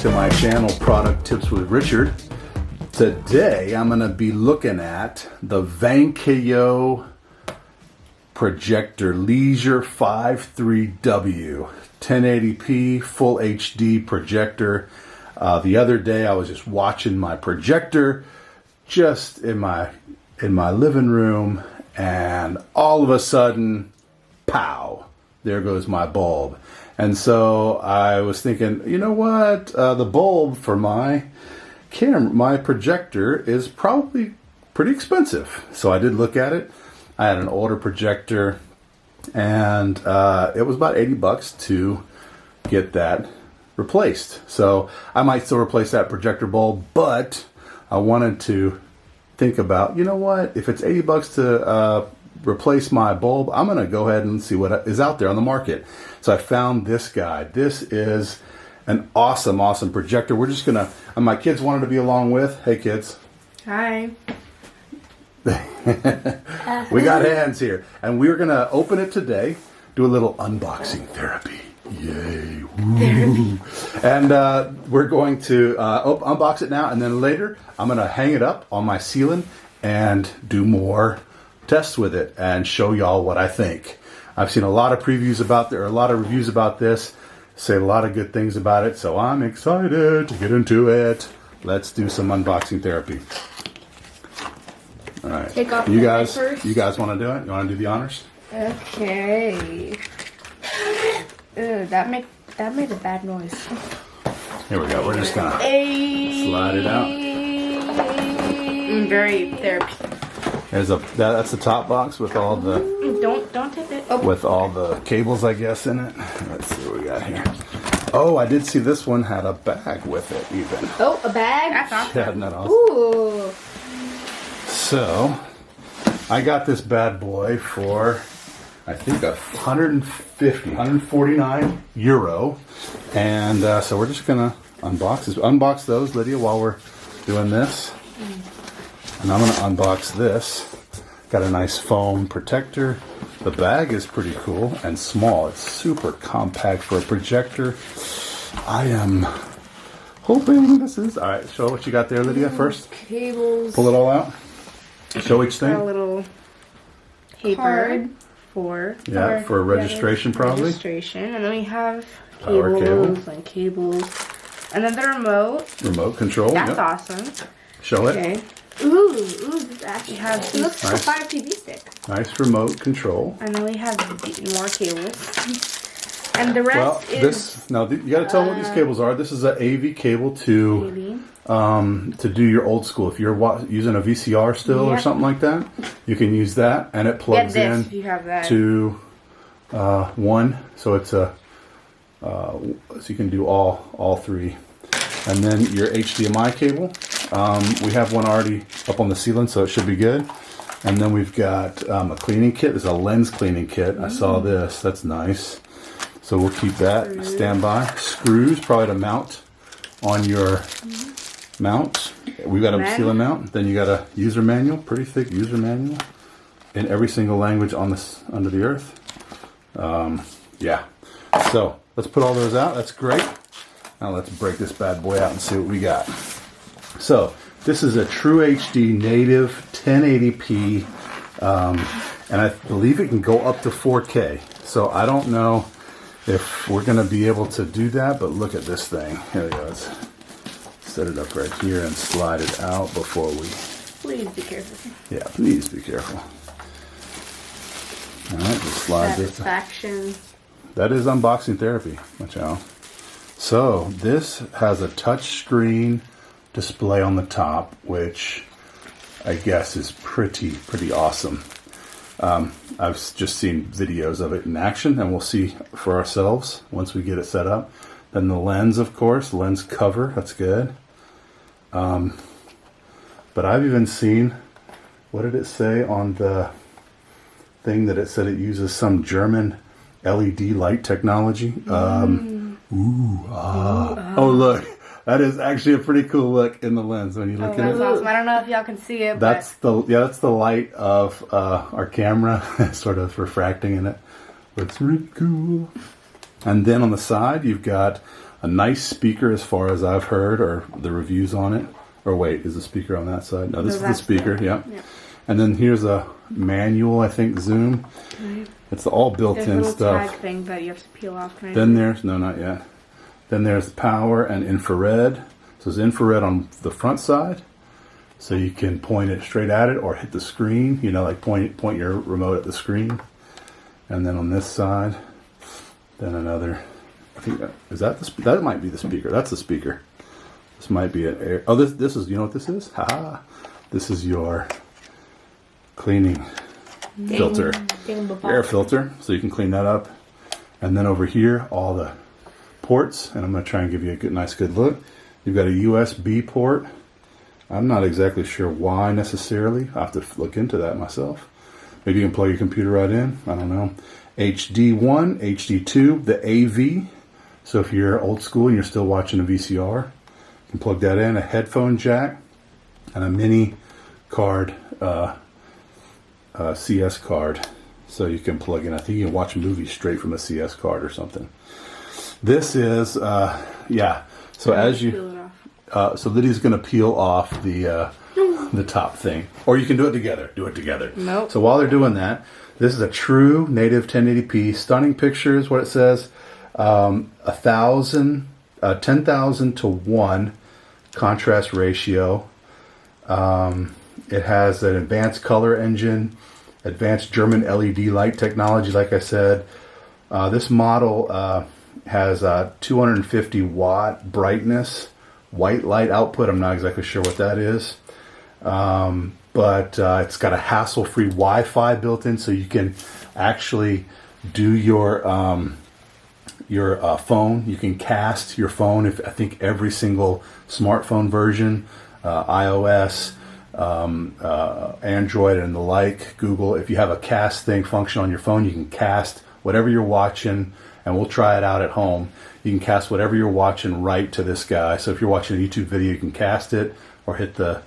to my channel, Product Tips with Richard. Today I'm going to be looking at the Vankyo Projector Liesure 530W 1080p Full HD projector. The other day I was just watching my projector just in my living room, and all of a sudden, pow, there goes my bulb. And so I was thinking, you know what, the bulb for my projector is probably pretty expensive. So I did look at it. I had an older projector, and it was about 80 bucks to get that replaced. So I might still replace that projector bulb, but I wanted to think about, you know what, if it's 80 bucks to replace my bulb, I'm going to go ahead and see what is out there on the market. So I found this guy. This is an awesome projector. We're just going to, and my kids wanted to be along with. Hey kids. Hi. We got hands here. And we're going to open it today, do a little unboxing therapy. Yay. Woo. And we're going to unbox it now, and then later I'm going to hang it up on my ceiling and do more tests with it and show y'all what I think. I've seen a lot of previews about there, a lot of reviews about this, say a lot of good things about it, so I'm excited to get into it. Let's do some unboxing therapy. All right. Take off you the guys first. You guys want to do it? You want to do the honors? Okay. Ew, that made a bad noise. Here we go. We're just gonna slide it out. Very therapy. There's that's the top box with all the Don't tip it. Oh. with all the cables, I guess, in it. Let's see what we got here. Oh, I did see this one had a bag with it even. Oh, a bag. That's awesome. Yeah, isn't that awesome? Ooh. So I got this bad boy for, I think, 149 euro, and so we're just gonna unbox those, Lydia, while we're doing this. And I'm gonna unbox this. Got a nice foam protector. The bag is pretty cool and small. It's super compact for a projector. I am hoping this is all right. Show what you got there, Lydia. First, cables. pull it all out. Show each thing. A little paper for registration, probably. Registration, and then we have Power cables, and then the remote control. That's awesome. Show it. Okay. Ooh, this actually has. It looks like a Fire TV stick. Nice remote control. And then we have more cables. And the rest is. You got to tell them what these cables are. This is an AV cable to do your old school. If you're using a VCR still or something like that, you can use that, and it plugs in if you have that. to one. So it's so you can do all three. And then your HDMI cable. We have one already up on the ceiling, so it should be good. And then we've got a cleaning kit. There's a lens cleaning kit. I saw this. That's nice. So we'll keep that standby. Screws, probably to mount on your mount. We've got a ceiling mount. Then you got a user manual, pretty thick user manual, in every single language on this under the earth. Yeah. So let's put all those out. That's great. Now let's break this bad boy out and see what we got. So this is a True HD native 1080p, and I believe it can go up to 4K. So I don't know if we're going to be able to do that, but look at this thing. Here we go. Let's set it up right here and slide it out before we... Please be careful. Yeah, please be careful. All right, just slide Satisfaction. this. That is unboxing therapy. Watch out. So this has a touch screen display on the top, which I guess is pretty awesome. I've just seen videos of it in action, and we'll see for ourselves once we get it set up. Then the lens, of course, lens cover, that's good. But I've even seen, what did it say on the thing that it said it uses some German LED light technology? Oh, look. That is actually a pretty cool look in the lens when you look at it. That's awesome. I don't know if y'all can see it, that's the light of our camera sort of refracting in it. But it's really cool. And then on the side you've got A nice speaker as far as I've heard, or the reviews on it. Or wait, is the speaker on that side? No, this is the speaker, yeah. And then here's a manual, I think, zoom. It's all built-in stuff. There's a little tag thing that you have to peel off. Then there's, no, not yet. Then there's power and infrared. So there's infrared on the front side. So you can point it straight at it or hit the screen, you know, like point your remote at the screen. And then on this side, then another, I think, is that that might be the speaker. That's the speaker. This might be an air, oh, this is, you know what this is? Ha! This is your cleaning filter, air filter. So you can clean that up. And then over here, all the ports, and I'm going to try and give you a nice good look. You've got a USB port. I'm not exactly sure why necessarily. I have to look into that myself. Maybe you can plug your computer right in. I don't know. HD1, HD2, the AV. So if you're old school and you're still watching a VCR, you can plug that in. A headphone jack and a mini card, CS card. So you can plug in. I think you can watch movies straight from a CS card or something. This is, yeah. So as you... so Lydia's going to peel off the top thing. Or you can do it together. Do it together. Nope. So while they're doing that, this is a true native 1080p. Stunning pictures, what it says. 10,000 to 1 contrast ratio. It has an advanced color engine. Advanced German LED light technology, like I said. This model has 250 watt brightness. White light output, I'm not exactly sure what that is, but it's got a hassle-free Wi-Fi built in, so you can actually do your phone. You can cast your phone. I think every single smartphone version, iOS, Android, and the like, Google. If you have a cast function on your phone, you can cast whatever you're watching, and we'll try it out at home. You can cast whatever you're watching right to this guy. So if you're watching a YouTube video, you can cast it or hit the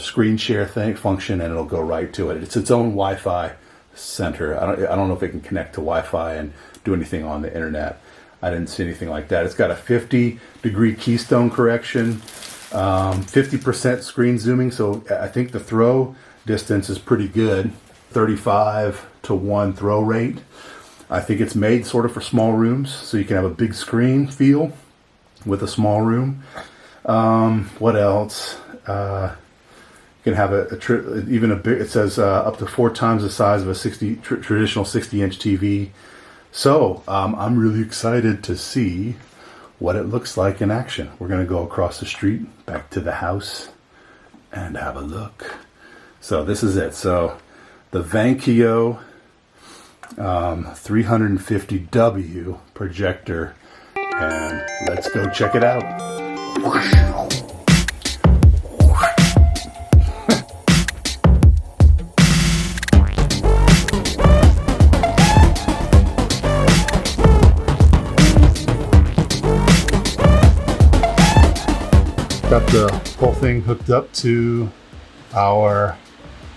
screen share function, and it'll go right to it. It's its own Wi-Fi center. I don't know if it can connect to Wi-Fi and do anything on the internet. I didn't see anything like that. It's got a 50-degree Keystone Correction, 50% screen zooming. So I think the throw distance is pretty good. 35 to 1 throw rate. I think it's made sort of for small rooms, so you can have a big screen feel with a small room. What else? You can have even a big. It says up to 4 times the size of a traditional 60-inch TV. So I'm really excited to see what it looks like in action. We're going to go across the street back to the house and have a look. So this is it. So the Vankyo 530W projector, and let's go check it out. Got the whole thing hooked up to our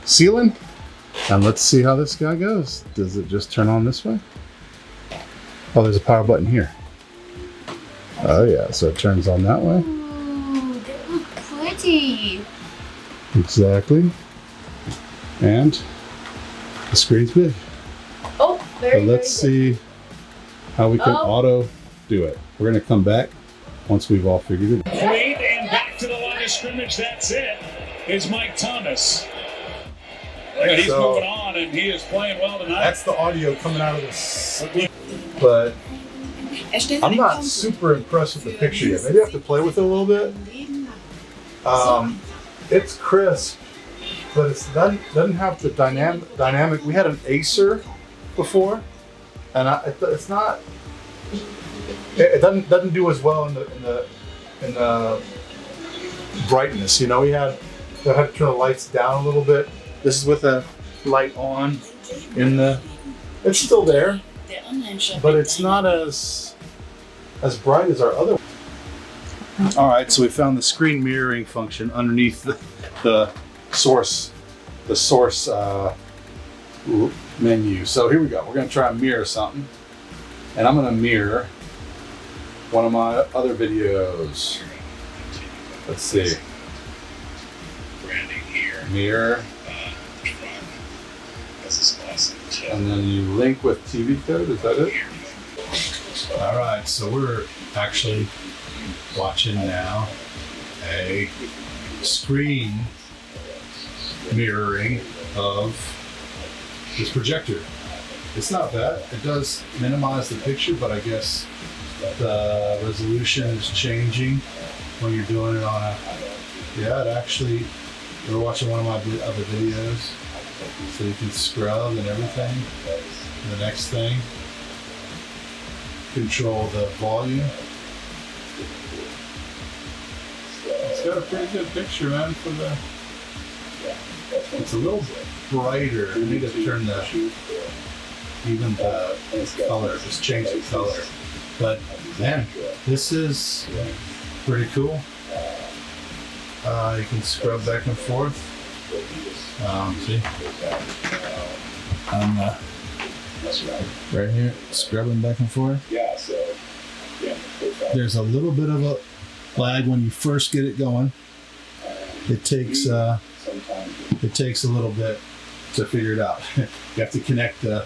ceiling. And let's see how this guy goes. Does it just turn on this way? Oh, there's a power button here. Oh yeah, so it turns on that way. Ooh, they look pretty. Exactly. And the screen's big. Oh, so let's see how we can auto do it. We're gonna come back once we've all figured it out. Played and back to the line of scrimmage. That's it. Is Mike Thomas. And he's moving on, and he is playing well tonight. That's the audio coming out of this. But I'm not super impressed with the picture yet. Maybe I have to play with it a little bit. It's crisp, but it doesn't have the dynamic. We had an Acer before, and it's not. It doesn't do as well in the brightness. You know, I had to turn the lights down a little bit. This is with a light on in the. It's still there, but it's not as bright as our other. All right, so we found the screen mirroring function underneath the source menu. So here we go. We're gonna try and mirror something, and I'm gonna mirror one of my other videos. Let's see. Branding here. Mirror. This is awesome. And then you link with TV code, is that it? All right, so we're actually watching now a screen mirroring of this projector. It's not bad. It does minimize the picture, but I guess the resolution is changing when you're doing it on a, yeah, it actually, we're watching one of my other videos, so you can scrub and everything. And the next thing, control the volume. It's got a pretty good picture, man, for the, it's a little brighter. I need to turn the, even the color, just change the color. But man, this is pretty cool. You can scrub back and forth. See, I'm right here, scrubbing back and forth. There's a little bit of a lag when you first get it going. It takes a little bit to figure it out. You have to connect the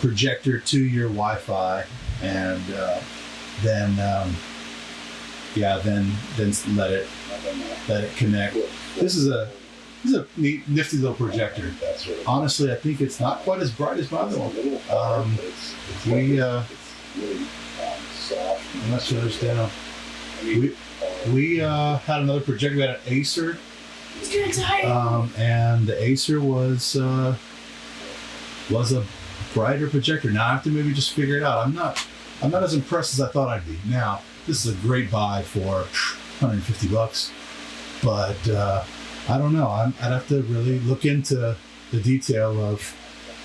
projector to your Wi-Fi, and then let it connect. This is a neat, nifty little projector. Honestly, I think it's not quite as bright as my other one. I'm not sure there's down. We had another projector. We had an Acer, and the Acer was a brighter projector. Now I have to maybe just figure it out. I'm not as impressed as I thought I'd be. Now this is a great buy for $150, but I don't know. I'd have to really look into the detail of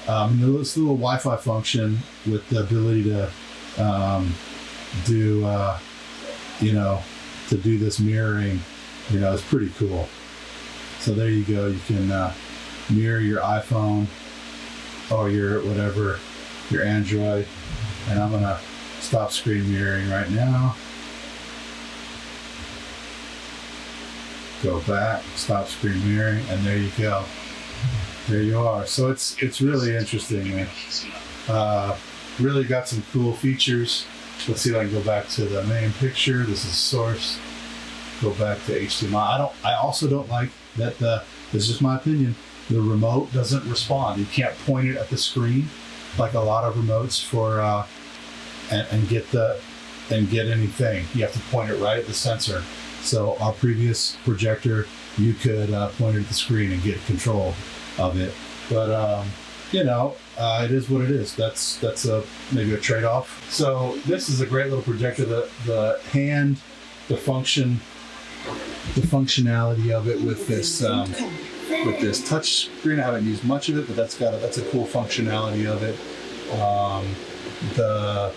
this little Wi-Fi function with the ability to do this mirroring. It's pretty cool. So there you go. You can mirror your iPhone or your whatever, your Android. And I'm gonna stop screen mirroring right now. Go back, stop screen mirroring, and there you go. There you are. So it's really interesting, man. Really got some cool features. Let's see if I can go back to the main picture. This is source. Go back to HDMI. I also don't like that this is just my opinion. The remote doesn't respond. You can't point it at the screen like a lot of remotes for and get anything. You have to point it right at the sensor. So our previous projector, you could point it at the screen and get control of it. But it is what it is. That's maybe a trade-off. So this is a great little projector. The functionality of it with this touch screen. I haven't used much of it, but that's a cool functionality of it. The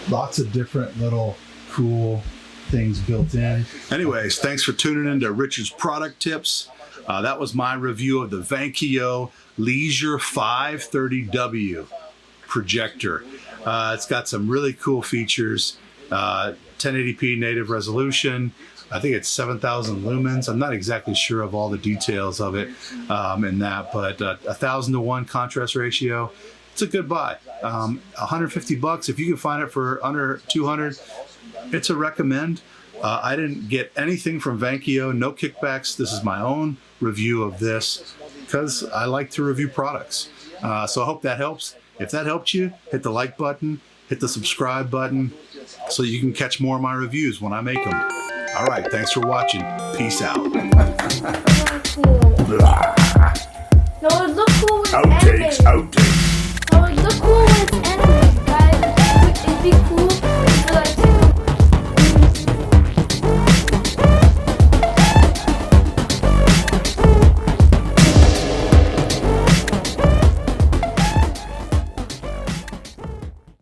lots of different little cool things built in. Anyways, thanks for tuning in to Richard's product tips. That was my review of the Vankyo Liesure 530W projector. It's got some really cool features. 1080p native resolution. I think it's 7,000 lumens. I'm not exactly sure of all the details of it in that, but 1,000:1 contrast ratio. It's a good buy. $150. If you can find it for under 200, it's a recommend. I didn't get anything from Vankyo, no kickbacks. This is my own review of this because I like to review products. So I hope that helps. If that helped you, hit the like button, hit the subscribe button so you can catch more of my reviews when I make them. All right, thanks for watching. Peace out. No, it look cool with Outtakes. No, it look cool with enemies, guys. It'd be cool.